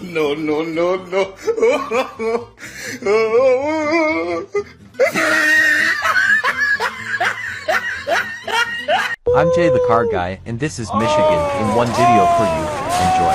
no, no, no, no. I'm Jay the Car Guy, and this is Michigan in one video for you. Enjoy.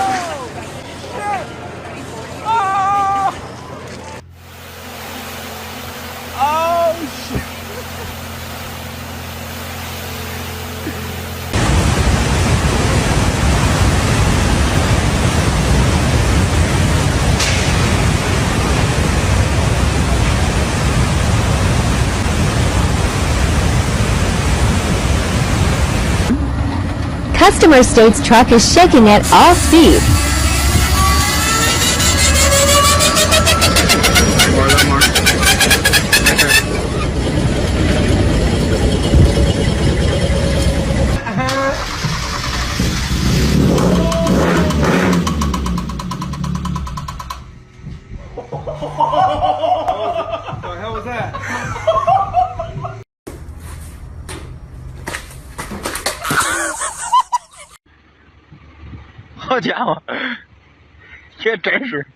Customer states truck is shaking at all speed. What the hell was that? 好家伙，这真是。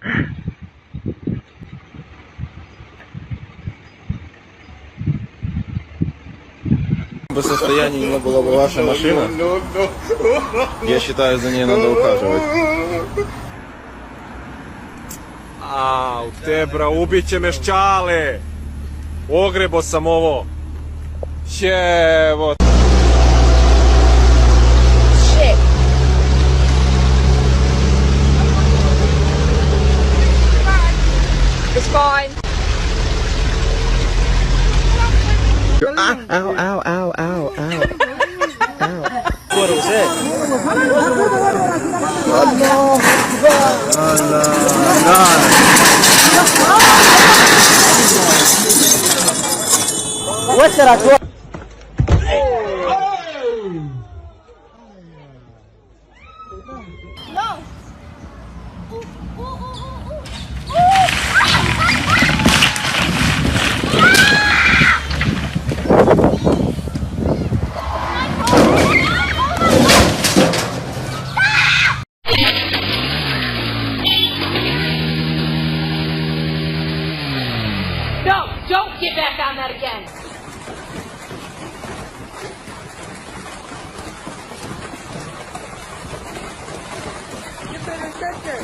В состоянии не была бы ваша машина, я считаю, за ней надо ухаживать. A, u te bra, ubit će me ščale. Ogrebo sam ovo. Jevo. Shit. It's fine. Ow, ow, ow, ow, ow. Ow. What was it? What's that? No, don't get back on that again. Get better, quicker.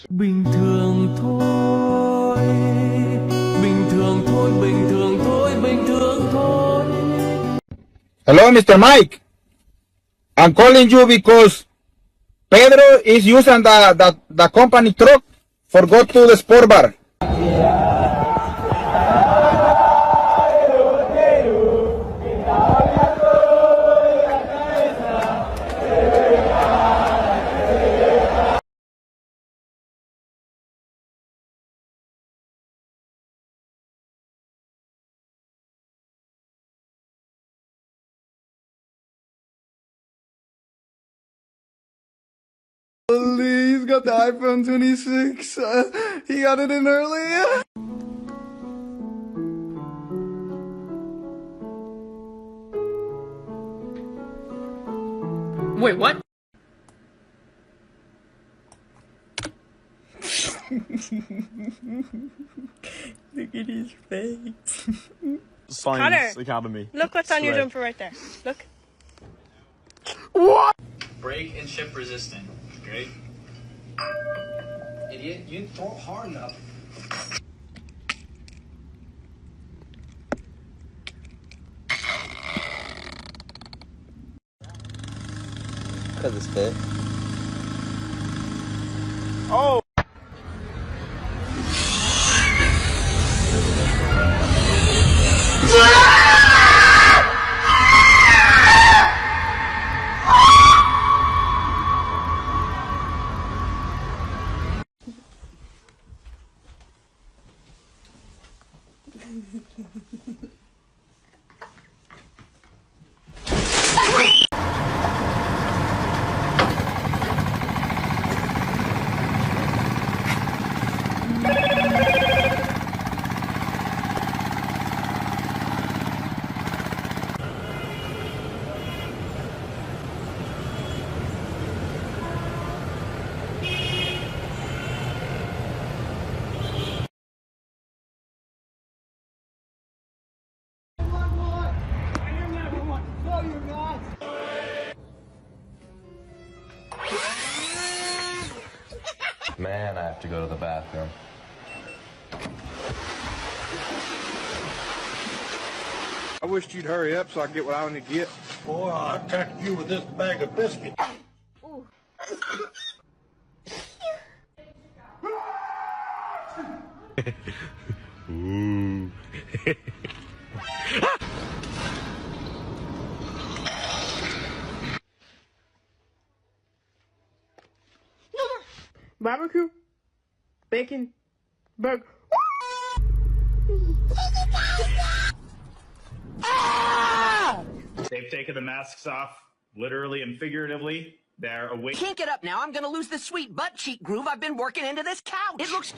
Bình thường thôi, bình thường thôi, bình thường thôi, bình thường thôi. Hello, Mr. Mike. I'm calling you because Pedro is using the company truck for go to the sport bar. He's got the iPhone 26. He got it in early. Wait, what? Look at his face. Science Academy. Look what's on your jumper right there. Look. What? Brake and chip resistant. Great. Idiot, you didn't throw it hard enough. Because it's fit. Oh! Man, I have to go to the bathroom. I wished you'd hurry up so I could get what I want to get. Boy, I attacked you with this bag of biscuits. Ooh. Barbecue, bacon, burger. They've taken the masks off, literally and figuratively. They're awake. Can't get up now. I'm gonna lose this sweet butt cheek groove I've been working into this couch. It looks